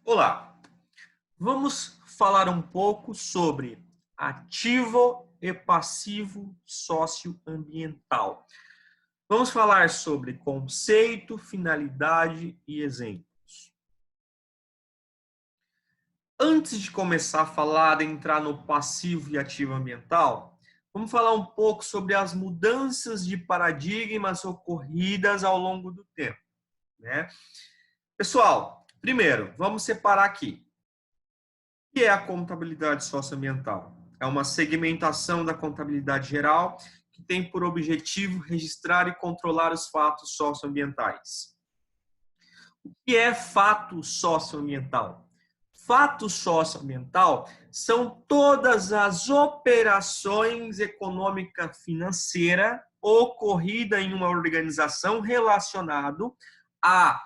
Olá, vamos falar um pouco sobre ativo e passivo socioambiental. Vamos falar sobre conceito, finalidade e exemplos. Antes de começar a falar, entrar no passivo e ativo ambiental, vamos falar um pouco sobre as mudanças de paradigmas ocorridas ao longo do tempo, né? Pessoal, primeiro, vamos separar aqui. O que é a contabilidade socioambiental? É uma segmentação da contabilidade geral que tem por objetivo registrar e controlar os fatos socioambientais. O que é fato socioambiental? Fato socioambiental são todas as operações econômica financeira ocorrida em uma organização relacionado a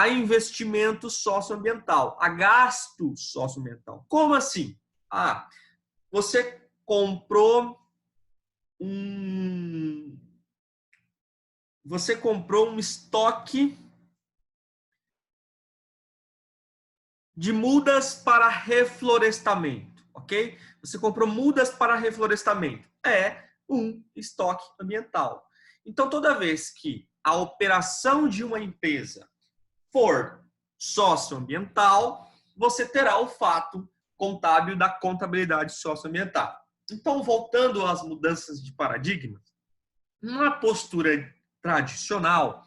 investimento socioambiental, a gasto socioambiental. Como assim? Você comprou um estoque de mudas para reflorestamento, ok? Você comprou mudas para reflorestamento. É um estoque ambiental. Então, toda vez que a operação de uma empresa for socioambiental, você terá o fato contábil da contabilidade socioambiental. Então, voltando às mudanças de paradigma, na postura tradicional,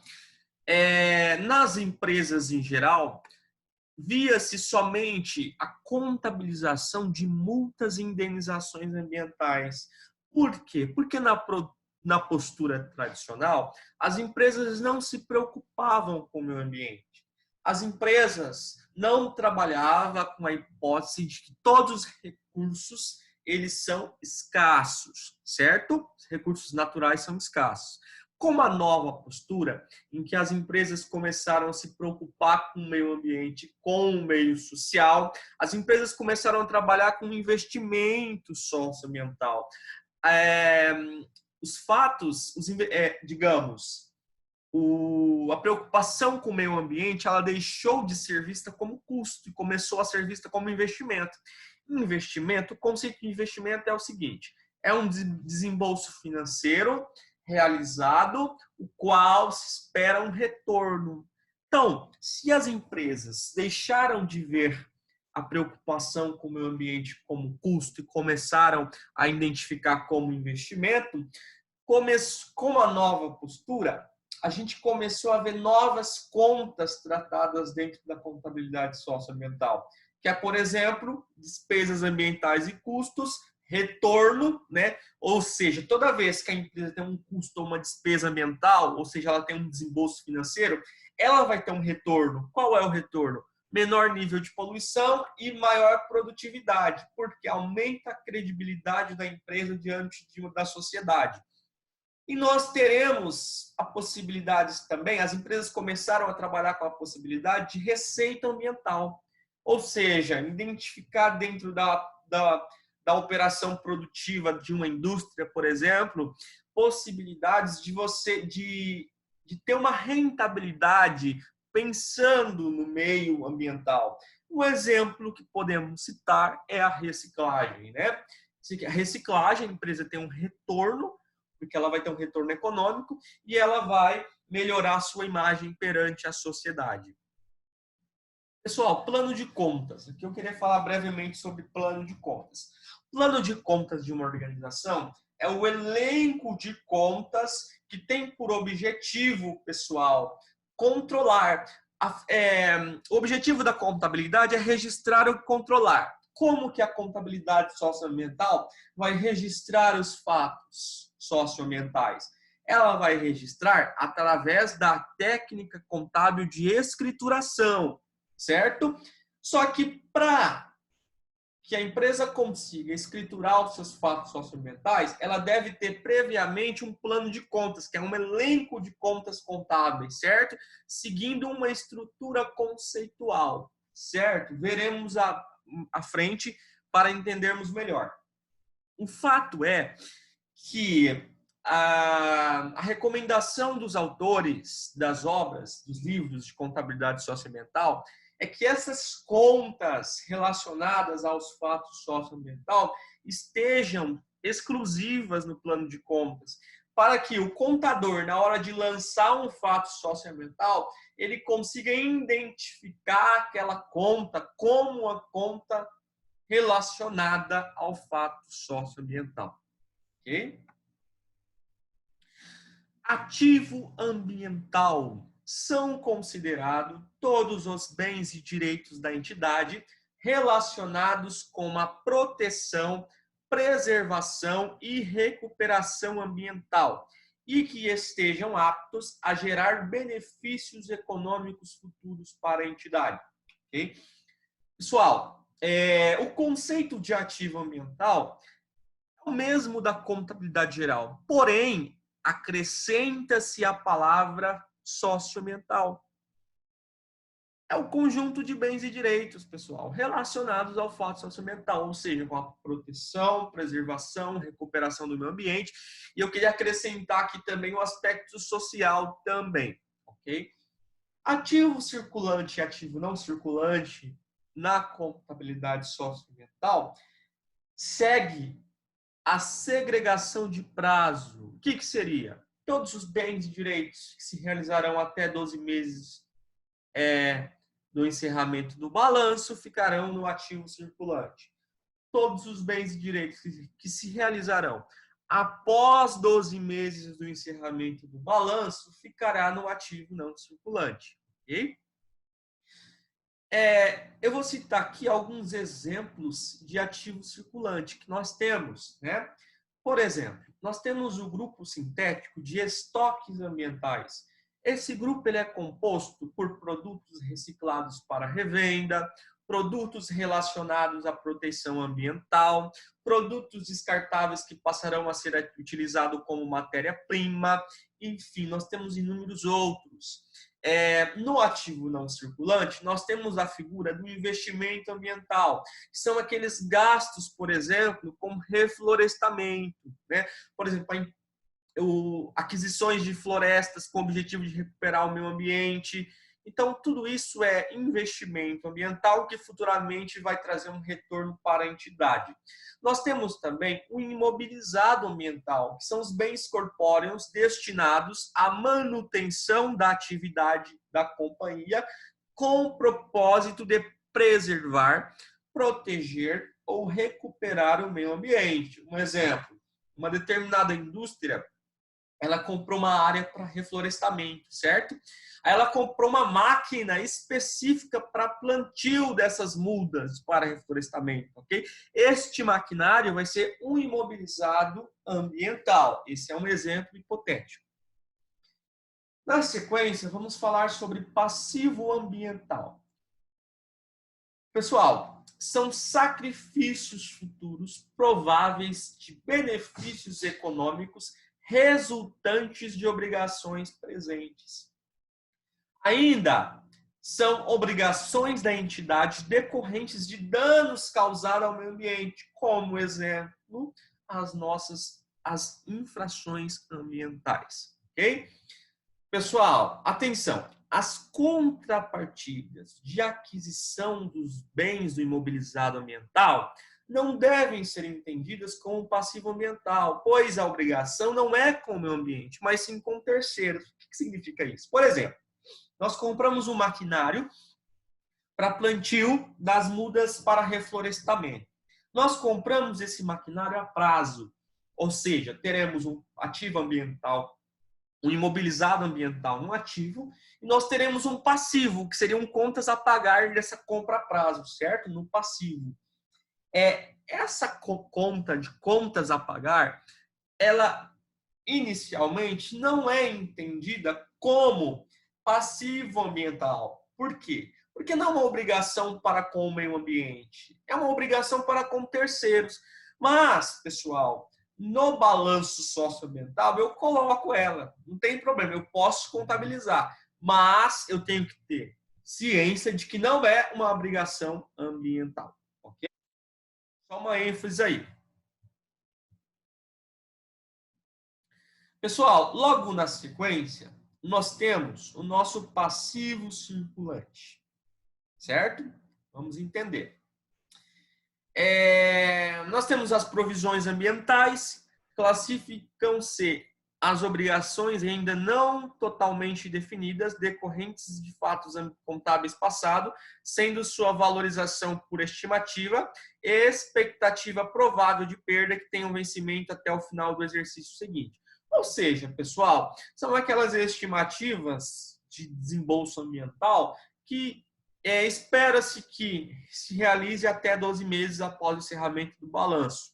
nas empresas em geral, via-se somente a contabilização de multas e indenizações ambientais. Por quê? Porque na postura tradicional, as empresas não se preocupavam com o meio ambiente. As empresas não trabalhavam com a hipótese de que todos os recursos eles são escassos, certo? Os recursos naturais são escassos. Com uma nova postura, em que as empresas começaram a se preocupar com o meio ambiente, com o meio social, as empresas começaram a trabalhar com investimento socioambiental. Os fatos, digamos, a preocupação com o meio ambiente, ela deixou de ser vista como custo e começou a ser vista como investimento. Investimento, o conceito de investimento é o seguinte: é um desembolso financeiro realizado, o qual se espera um retorno. Então, se as empresas deixaram de ver a preocupação com o meio ambiente como custo e começaram a identificar como investimento, com a nova postura, a gente começou a ver novas contas tratadas dentro da contabilidade socioambiental, que é, por exemplo, despesas ambientais e custos, retorno, né? Ou seja, toda vez que a empresa tem um custo ou uma despesa ambiental, ou seja, ela tem um desembolso financeiro, ela vai ter um retorno. Qual é o retorno? Menor nível de poluição e maior produtividade, porque aumenta a credibilidade da empresa diante da sociedade. E nós teremos a possibilidade também, as empresas começaram a trabalhar com a possibilidade de receita ambiental, ou seja, identificar dentro da operação produtiva de uma indústria, por exemplo, possibilidades de ter uma rentabilidade pensando no meio ambiental. Um exemplo que podemos citar é a reciclagem, né? A reciclagem, a empresa tem um retorno, porque ela vai ter um retorno econômico e ela vai melhorar a sua imagem perante a sociedade. Pessoal, plano de contas. Aqui eu queria falar brevemente sobre plano de contas. Plano de contas de uma organização é o elenco de contas que tem por objetivo, pessoal, controlar. O objetivo da contabilidade é registrar e controlar. Como que a contabilidade socioambiental vai registrar os fatos socioambientais? Ela vai registrar através da técnica contábil de escrituração, certo? Só que para que a empresa consiga escriturar os seus fatos socioambientais, ela deve ter previamente um plano de contas, que é um elenco de contas contábeis, certo? Seguindo uma estrutura conceitual, certo? Veremos à frente para entendermos melhor. O fato é que a recomendação dos autores das obras, dos livros de contabilidade socioambiental, é que essas contas relacionadas aos fatos socioambientais estejam exclusivas no plano de contas, para que o contador, na hora de lançar um fato socioambiental, ele consiga identificar aquela conta como uma conta relacionada ao fato socioambiental. Ok? Ativo ambiental são considerados todos os bens e direitos da entidade relacionados com a proteção, preservação e recuperação ambiental e que estejam aptos a gerar benefícios econômicos futuros para a entidade. Okay? Pessoal, o conceito de ativo ambiental é o mesmo da contabilidade geral, porém, acrescenta-se a palavra socioambiental. É o conjunto de bens e direitos, pessoal, relacionados ao fato socioambiental, ou seja, com a proteção, preservação, recuperação do meio ambiente. E eu queria acrescentar aqui também o aspecto social também, ok? Ativo circulante e ativo não circulante na contabilidade socioambiental segue a segregação de prazo. O que seria? Todos os bens e direitos que se realizarão até 12 meses do encerramento do balanço ficarão no ativo circulante. Todos os bens e direitos que se realizarão após 12 meses do encerramento do balanço ficará no ativo não circulante. Ok? Eu vou citar aqui alguns exemplos de ativo circulante que nós temos, né? Por exemplo, nós temos o grupo sintético de estoques ambientais. Esse grupo ele é composto por produtos reciclados para revenda, produtos relacionados à proteção ambiental, produtos descartáveis que passarão a ser utilizados como matéria-prima, enfim, nós temos inúmeros outros. No ativo não circulante, nós temos a figura do investimento ambiental, que são aqueles gastos, por exemplo, como reflorestamento, né? Por exemplo, aquisições de florestas com o objetivo de recuperar o meio ambiente. Então, tudo isso é investimento ambiental que futuramente vai trazer um retorno para a entidade. Nós temos também o imobilizado ambiental, que são os bens corpóreos destinados à manutenção da atividade da companhia com o propósito de preservar, proteger ou recuperar o meio ambiente. Um exemplo, uma determinada indústria ela comprou uma área para reflorestamento, certo? Aí ela comprou uma máquina específica para plantio dessas mudas para reflorestamento, ok? Este maquinário vai ser um imobilizado ambiental. Esse é um exemplo hipotético. Na sequência, vamos falar sobre passivo ambiental. Pessoal, são sacrifícios futuros prováveis de benefícios econômicos resultantes de obrigações presentes. Ainda são obrigações da entidade decorrentes de danos causados ao meio ambiente, como exemplo, as infrações ambientais, ok? Pessoal, atenção, as contrapartidas de aquisição dos bens do imobilizado ambiental não devem ser entendidas como passivo ambiental, pois a obrigação não é com o meio ambiente, mas sim com terceiros. O que significa isso? Por exemplo, nós compramos um maquinário para plantio das mudas para reflorestamento. Nós compramos esse maquinário a prazo, ou seja, teremos um ativo ambiental, um imobilizado ambiental no ativo, e nós teremos um passivo, que seriam contas a pagar dessa compra a prazo, certo? No passivo. Essa conta de contas a pagar, ela inicialmente não é entendida como passivo ambiental. Por quê? Porque não é uma obrigação para com o meio ambiente, é uma obrigação para com terceiros. Mas, pessoal, no balanço socioambiental eu coloco ela, não tem problema, eu posso contabilizar, mas eu tenho que ter ciência de que não é uma obrigação ambiental, ok? Só uma ênfase aí. Pessoal, logo na sequência, nós temos o nosso passivo circulante, certo? Vamos entender. Nós temos as provisões ambientais, classificam-se as obrigações ainda não totalmente definidas, decorrentes de fatos contábeis passados, sendo sua valorização por estimativa e expectativa provável de perda que tenham vencimento até o final do exercício seguinte. Ou seja, pessoal, são aquelas estimativas de desembolso ambiental que espera-se que se realize até 12 meses após o encerramento do balanço.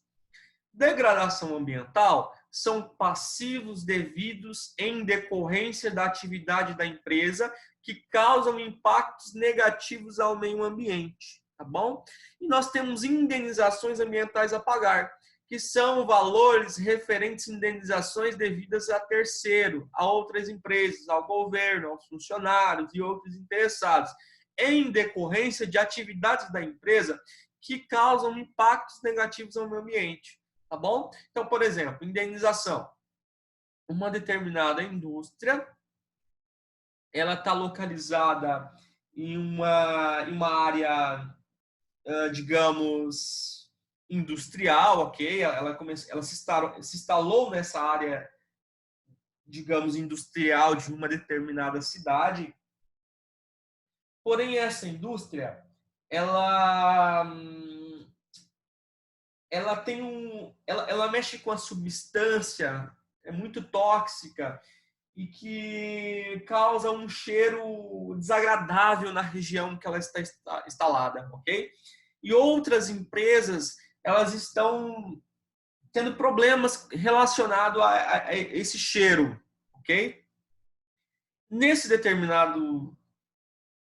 Degradação ambiental são passivos devidos em decorrência da atividade da empresa que causam impactos negativos ao meio ambiente, tá bom? E nós temos indenizações ambientais a pagar, que são valores referentes a indenizações devidas a terceiro, a outras empresas, ao governo, aos funcionários e outros interessados, em decorrência de atividades da empresa que causam impactos negativos ao meio ambiente. Tá bom? Então, por exemplo, indenização. Uma determinada indústria, ela está localizada em uma área, digamos, industrial, ok? Ela se instalou nessa área, digamos, industrial de uma determinada cidade. Porém, essa indústria, ela tem ela mexe com a substância, é muito tóxica e que causa um cheiro desagradável na região que ela está instalada, ok? E outras empresas, elas estão tendo problemas relacionados a esse cheiro, ok? Nesse determinado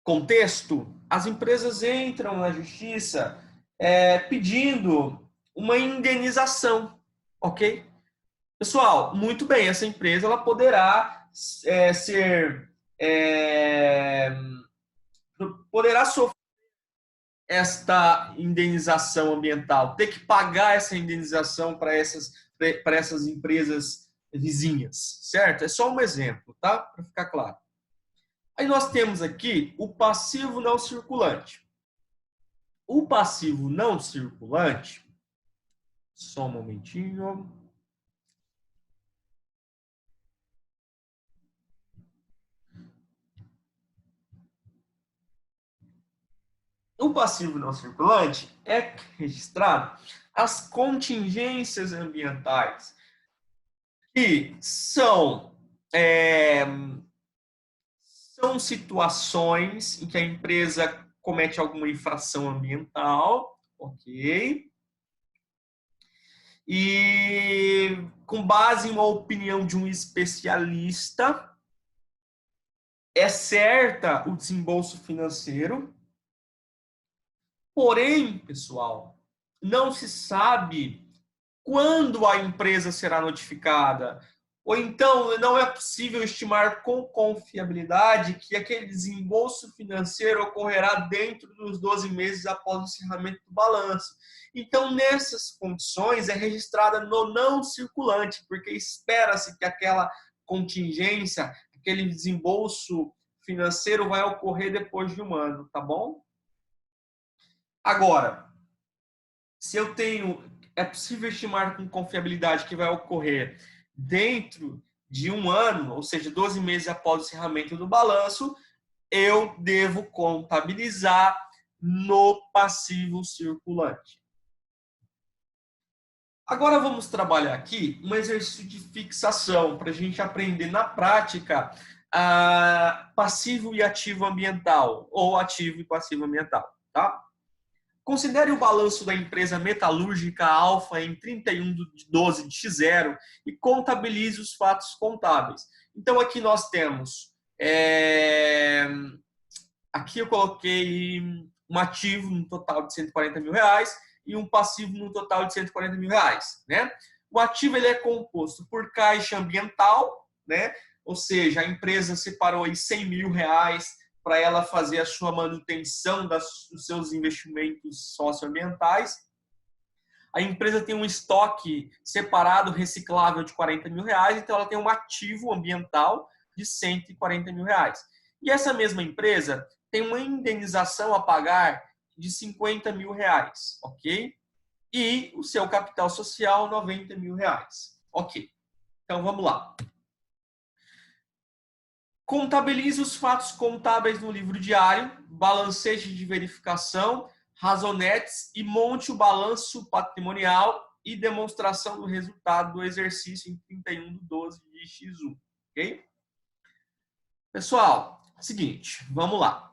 contexto, as empresas entram na justiça pedindo uma indenização, ok? Pessoal, muito bem, essa empresa ela poderá poderá sofrer esta indenização ambiental, ter que pagar essa indenização para essas empresas vizinhas, certo? É só um exemplo, tá? Para ficar claro. Aí nós temos aqui o passivo não circulante. O passivo não circulante, só um momentinho. O passivo não circulante é registrado as contingências ambientais, que são situações em que a empresa comete alguma infração ambiental, ok? E com base em uma opinião de um especialista, é certa o desembolso financeiro. Porém, pessoal, não se sabe quando a empresa será notificada. Ou então, não é possível estimar com confiabilidade que aquele desembolso financeiro ocorrerá dentro dos 12 meses após o encerramento do balanço. Então, nessas condições, é registrada no não circulante, porque espera-se que aquela contingência, aquele desembolso financeiro vai ocorrer depois de um ano, tá bom? Agora, se eu tenho, é possível estimar com confiabilidade que vai ocorrer dentro de um ano, ou seja, 12 meses após o encerramento do balanço, eu devo contabilizar no passivo circulante. Agora vamos trabalhar aqui um exercício de fixação para a gente aprender na prática passivo e ativo ambiental, ou ativo e passivo ambiental, tá? Considere o balanço da empresa metalúrgica Alfa em 31/12 de X0 e contabilize os fatos contábeis. Então, aqui nós temos... aqui eu coloquei um ativo no total de R$140 mil e um passivo no total de R$140 mil. Né? O ativo ele é composto por caixa ambiental, né? Ou seja, a empresa separou aí R$100 mil para ela fazer a sua manutenção dos seus investimentos socioambientais. A empresa tem um estoque separado, reciclável de R$40 mil, então ela tem um ativo ambiental de R$140 mil. E essa mesma empresa tem uma indenização a pagar de 50 mil reais, ok? E o seu capital social, 90 mil reais. Ok. Então, vamos lá. Contabilize os fatos contábeis no livro diário, balancete de verificação, razonetes e monte o balanço patrimonial e demonstração do resultado do exercício em 31/12 de X1. Ok? Pessoal, seguinte, vamos lá.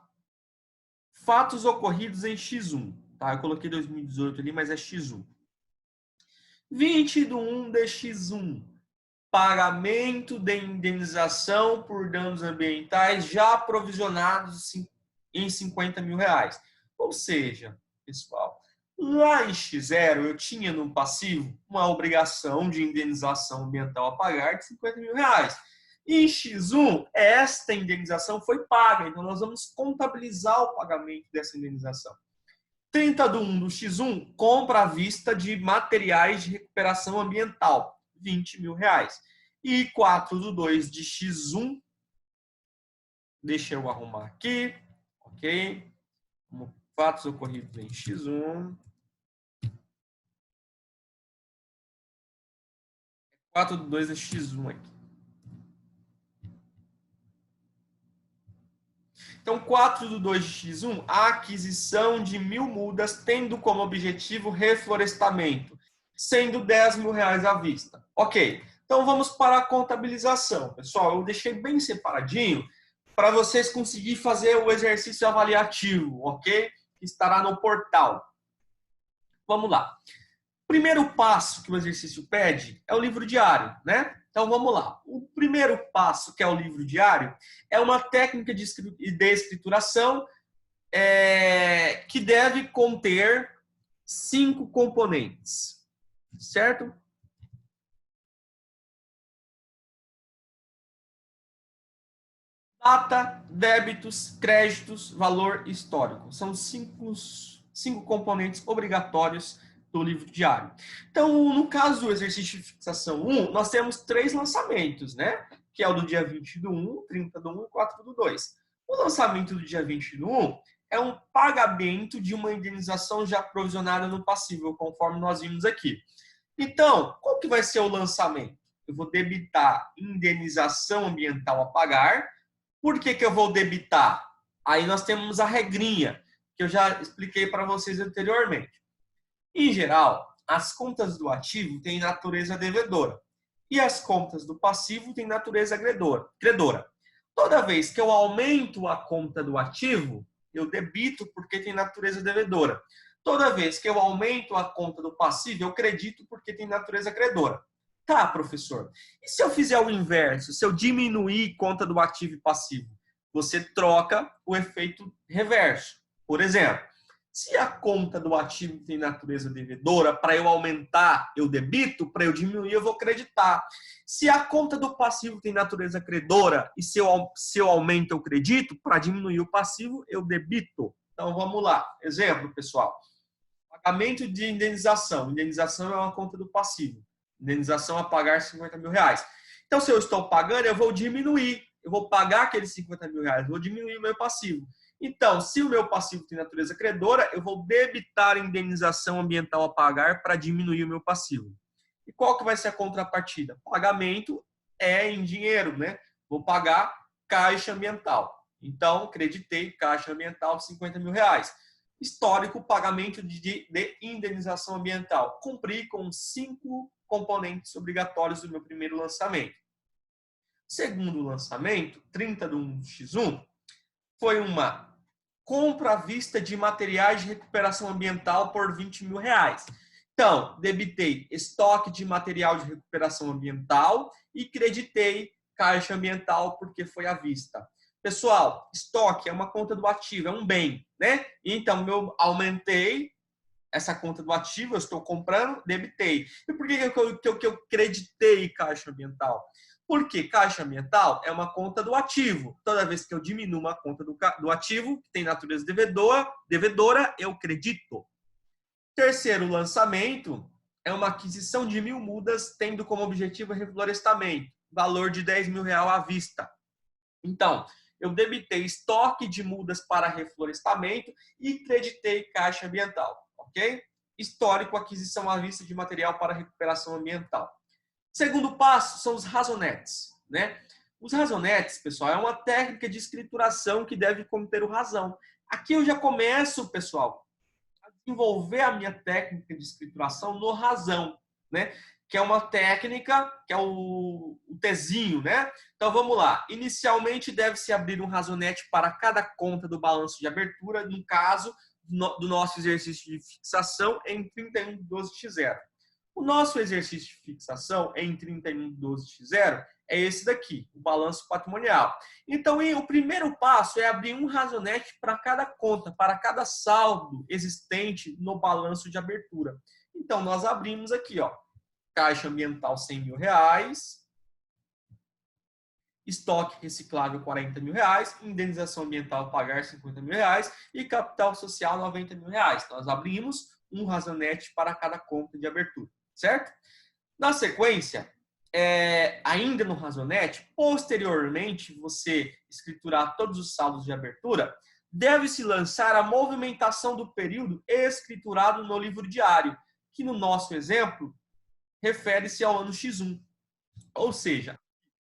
Fatos ocorridos em X1. Tá? Eu coloquei 2018 ali, mas é X1. 20/1 de X1. Pagamento de indenização por danos ambientais já provisionados em 50 mil reais. Ou seja, pessoal, lá em X0 eu tinha no passivo uma obrigação de indenização ambiental a pagar de 50 mil reais. E em X1, esta indenização foi paga, então nós vamos contabilizar o pagamento dessa indenização. 30/1 do X1, compra à vista de materiais de recuperação ambiental, 20 mil reais. E 4/2 de X1, deixa eu arrumar aqui, ok? Fatos ocorridos em X1. 4/2 é X1 aqui. Então, 4/2 de X1, a aquisição de 1.000 mudas, tendo como objetivo reflorestamento, sendo 10 mil reais à vista. Ok, então vamos para a contabilização. Pessoal, eu deixei bem separadinho para vocês conseguirem fazer o exercício avaliativo, ok? Que estará no portal. Vamos lá. Primeiro passo que o exercício pede é o livro diário, né? Então vamos lá. O primeiro passo, que é o livro diário, é uma técnica de escrituração que deve conter 5 componentes, certo? Data, débitos, créditos, valor histórico. São cinco componentes obrigatórios do livro diário. Então, no caso do exercício de fixação 1, nós temos 3 lançamentos, né? Que é o do dia 20/1, 30/1 e 4/2. O lançamento do dia 20/1 é um pagamento de uma indenização já provisionada no passível, conforme nós vimos aqui. Então, qual que vai ser o lançamento? Eu vou debitar indenização ambiental a pagar. Por que eu vou debitar? Aí nós temos a regrinha, que eu já expliquei para vocês anteriormente. Em geral, as contas do ativo têm natureza devedora e as contas do passivo têm natureza credora. Toda vez que eu aumento a conta do ativo, eu debito porque tem natureza devedora. Toda vez que eu aumento a conta do passivo, eu credito porque tem natureza credora. Tá, professor. E se eu fizer o inverso? Se eu diminuir conta do ativo e passivo? Você troca o efeito reverso. Por exemplo, se a conta do ativo tem natureza devedora, para eu aumentar, eu debito, para eu diminuir, eu vou creditar. Se a conta do passivo tem natureza credora e se eu aumento, eu credito, para diminuir o passivo, eu debito. Então, vamos lá. Exemplo, pessoal. Pagamento de indenização. Indenização é uma conta do passivo. Indenização a pagar 50 mil reais. Então, se eu estou pagando, eu vou diminuir. Eu vou pagar aqueles 50 mil reais, vou diminuir o meu passivo. Então, se o meu passivo tem natureza credora, eu vou debitar a indenização ambiental a pagar para diminuir o meu passivo. E qual que vai ser a contrapartida? Pagamento é em dinheiro, né? Vou pagar caixa ambiental. Então, creditei caixa ambiental 50 mil reais. Histórico, pagamento de indenização ambiental. Cumpri com 5 componentes obrigatórios do meu primeiro lançamento. Segundo lançamento, 30/1x1, foi uma compra à vista de materiais de recuperação ambiental por 20 mil reais. Então, debitei estoque de material de recuperação ambiental e creditei caixa ambiental porque foi à vista. Pessoal, estoque é uma conta do ativo, é um bem, né? Então, eu aumentei essa conta do ativo, eu estou comprando, debitei. E por que eu creditei caixa ambiental? Porque caixa ambiental é uma conta do ativo. Toda vez que eu diminuo uma conta do ativo, que tem natureza devedora, eu credito. Terceiro lançamento é uma aquisição de 1.000 mudas, tendo como objetivo reflorestamento, valor de 10 mil reais à vista. Então, Eu debitei estoque de mudas para reflorestamento e creditei caixa ambiental, ok? Histórico, aquisição à vista de material para recuperação ambiental. Segundo passo são os razonetes, né? Os razonetes, pessoal, é uma técnica de escrituração que deve conter o razão. Aqui eu já começo, pessoal, a desenvolver a minha técnica de escrituração no razão, né? Que é uma técnica, que é o Tzinho, né? Então vamos lá. Inicialmente deve-se abrir um razonete para cada conta do balanço de abertura, no caso do nosso exercício de fixação em 31/12/0. O nosso exercício de fixação em 31/12/0 é esse daqui, o balanço patrimonial. Então, o primeiro passo é abrir um razonete para cada conta, para cada saldo existente no balanço de abertura. Então, nós abrimos aqui, ó, caixa ambiental R$100.000, estoque reciclável R$40.000, indenização ambiental pagar R$50.000 e capital social R$90.000. Nós abrimos um razonete para cada conta de abertura, certo? Na sequência, ainda no razonete, posteriormente você escriturar todos os saldos de abertura, deve-se lançar a movimentação do período escriturado no livro diário, que no nosso exemplo refere-se ao ano X1. Ou seja,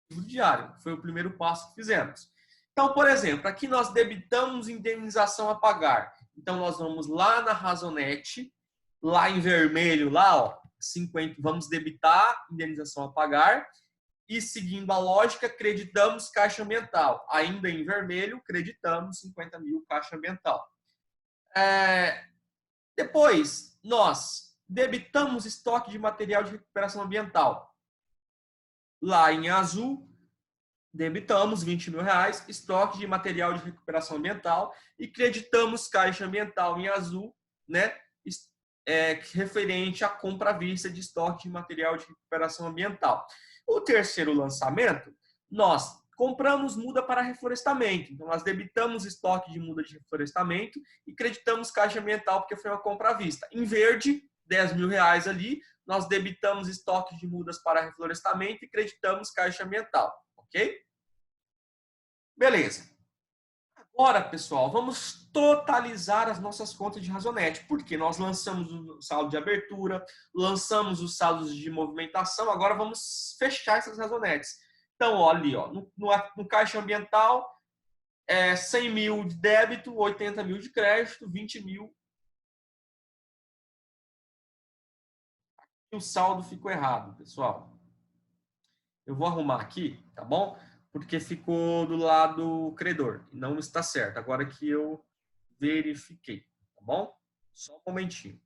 livro diário, foi o primeiro passo que fizemos. Então, por exemplo, aqui nós debitamos indenização a pagar. Então, nós vamos lá na razonete, lá em vermelho, lá, ó, 50, vamos debitar indenização a pagar e, seguindo a lógica, creditamos caixa ambiental. Ainda em vermelho, creditamos 50.000 caixa ambiental. Depois, nós debitamos estoque de material de recuperação ambiental. Lá em azul, debitamos R$20.000, estoque de material de recuperação ambiental e creditamos caixa ambiental em azul, né? Referente à compra à vista de estoque de material de recuperação ambiental. O terceiro lançamento, nós compramos muda para reflorestamento. Então, nós debitamos estoque de muda de reflorestamento e creditamos caixa ambiental porque foi uma compra à vista. Em verde, R$10.000 ali, nós debitamos estoque de mudas para reflorestamento e creditamos caixa ambiental, ok? Beleza. Agora, pessoal, vamos totalizar as nossas contas de razonete, porque nós lançamos o saldo de abertura, lançamos os saldos de movimentação, agora vamos fechar essas razonetes. Então, olha ali, ó, no caixa ambiental, 100.000 de débito, 80.000 de crédito, 20.000. O saldo ficou errado, pessoal. Eu vou arrumar aqui, tá bom? Porque ficou do lado credor. Não está certo. Agora que eu verifiquei, tá bom? Só um momentinho.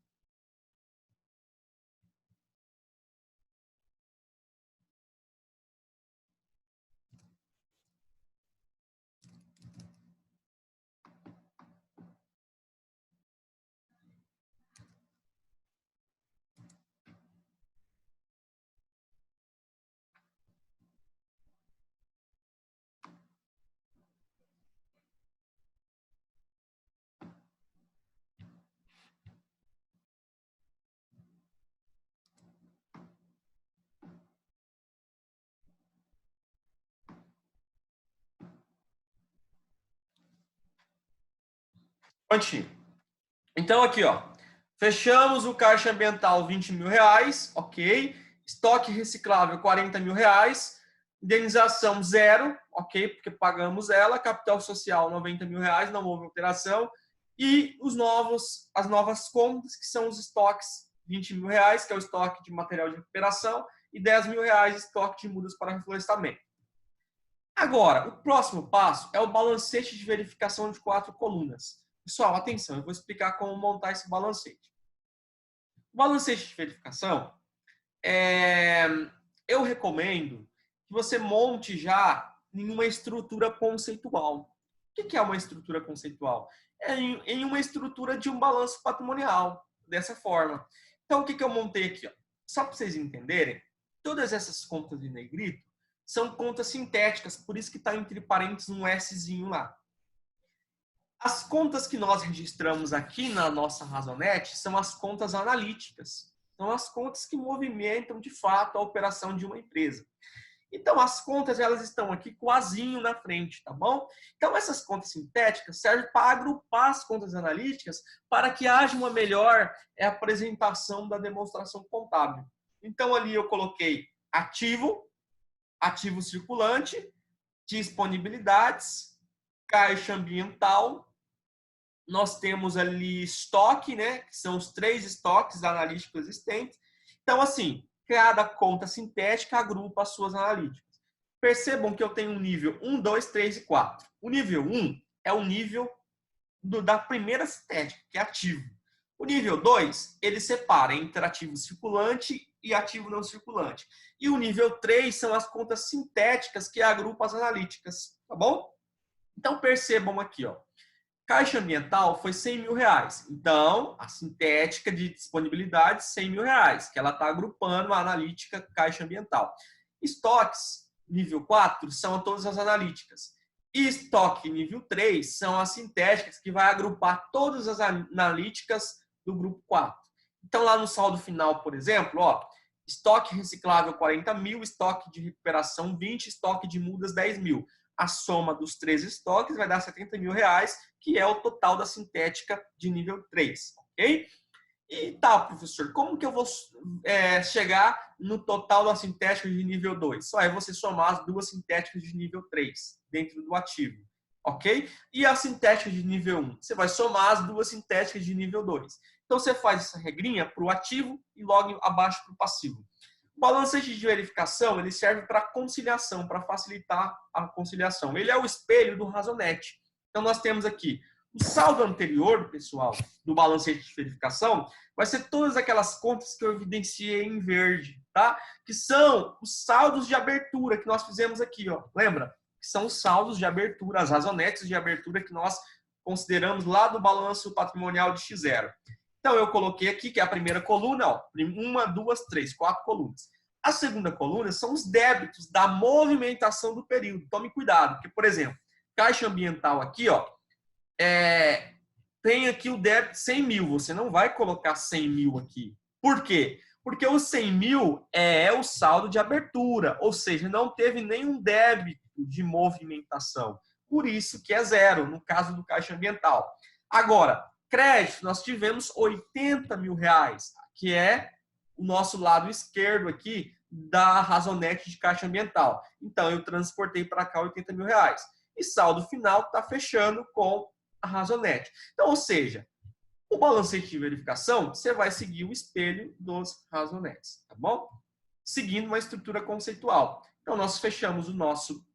Prontinho. Então, aqui, ó. Fechamos o caixa ambiental R$20.000, ok? Estoque reciclável R$40.000. Indenização zero, ok? Porque pagamos ela. Capital social R$90.000, não houve alteração. E as novas contas, que são os estoques R$20.000, que é o estoque de material de recuperação, e R$10.000 estoque de mudas para reflorestamento. Agora, o próximo passo é o balancete de verificação de 4 colunas. Pessoal, atenção, eu vou explicar como montar esse balancete. O balancete de verificação, eu recomendo que você monte já em uma estrutura conceitual. O que é uma estrutura conceitual? É em uma estrutura de um balanço patrimonial, dessa forma. Então, o que eu montei aqui? Ó? Só para vocês entenderem, todas essas contas de negrito são contas sintéticas, por isso que está entre parênteses um Szinho lá. As contas que nós registramos aqui na nossa razonete são as contas analíticas. São as contas que movimentam, de fato, a operação de uma empresa. Então, as contas, elas estão aqui com o azinho na frente, tá bom? Então, essas contas sintéticas servem para agrupar as contas analíticas para que haja uma melhor apresentação da demonstração contábil. Então, ali eu coloquei ativo, ativo circulante, disponibilidades, caixa ambiental, nós temos ali estoque, né, que são os 3 estoques analíticos existentes. Então, assim, cada conta sintética agrupa as suas analíticas. Percebam que eu tenho um nível 1, 2, 3 e 4. O nível 1 é o nível da primeira sintética, que é ativo. O nível 2, ele separa entre ativo circulante e ativo não circulante. E o nível 3 são as contas sintéticas que agrupam as analíticas, tá bom? Então, percebam aqui, ó. Caixa ambiental foi 100 mil reais. Então, a sintética de disponibilidade, 100 mil reais, que ela está agrupando a analítica caixa ambiental. Estoques, nível 4, são todas as analíticas. E estoque nível 3 são as sintéticas, que vai agrupar todas as analíticas do grupo 4. Então, lá no saldo final, por exemplo, ó, estoque reciclável 40 mil, estoque de recuperação 20, estoque de mudas 10 mil. A soma dos 3 estoques vai dar 70 mil reais, que é o total da sintética de nível 3, ok? E tá, professor, como que eu vou chegar no total da sintética de nível 2? Só é você somar as duas sintéticas de nível 3 dentro do ativo, ok? E a sintética de nível 1? Você vai somar as duas sintéticas de nível 2. Então, você faz essa regrinha para o ativo e logo abaixo para o passivo. O balancete de verificação ele serve para conciliação, para facilitar a conciliação. Ele é o espelho do razonete. Então, nós temos aqui o saldo anterior, pessoal, do balancete de verificação, vai ser todas aquelas contas que eu evidenciei em verde, tá? Que são os saldos de abertura que nós fizemos aqui, ó. Lembra? Que são os saldos de abertura, as razonetes de abertura que nós consideramos lá do balanço patrimonial de X0. Então, eu coloquei aqui, que é a primeira coluna, ó, 1, 2, 3, 4 colunas. A segunda coluna são os débitos da movimentação do período. Tome cuidado, porque, por exemplo, caixa ambiental aqui, ó, tem aqui o débito de 100 mil. Você não vai colocar 100 mil aqui. Por quê? Porque o 100 mil é o saldo de abertura, ou seja, não teve nenhum débito de movimentação. Por isso que é zero, no caso do caixa ambiental. Agora, crédito, nós tivemos 80 mil reais, que é o nosso lado esquerdo aqui da razonete de caixa ambiental. Então, eu transportei para cá 80 mil reais. E saldo final está fechando com a razonete. Então, ou seja, o balancete de verificação, você vai seguir o espelho dos razonetes, tá bom? Seguindo uma estrutura conceitual. Então, nós fechamos o nosso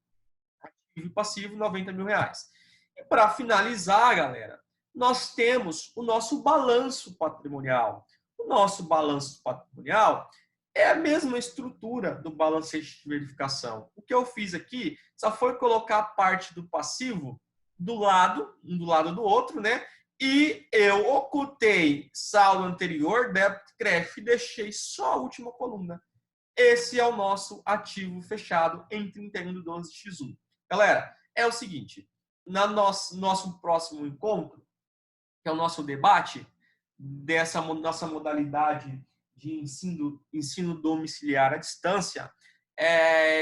ativo e passivo, 90 mil reais. E para finalizar, galera, nós temos o nosso balanço patrimonial. O nosso balanço patrimonial é a mesma estrutura do balancete de verificação. O que eu fiz aqui só foi colocar a parte do passivo do lado, um do lado do outro, né? E eu ocultei saldo anterior, débito, crédito e deixei só a última coluna. Esse é o nosso ativo fechado em 31/12/X1. Galera, é o seguinte, no nosso próximo encontro, que é o nosso debate dessa nossa modalidade de ensino domiciliar à distância,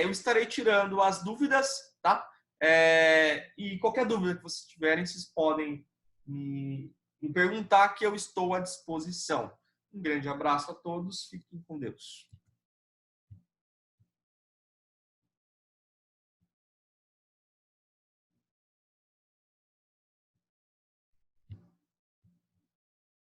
eu estarei tirando as dúvidas, tá? E qualquer dúvida que vocês tiverem, vocês podem me perguntar que eu estou à disposição. Um grande abraço a todos, fiquem com Deus.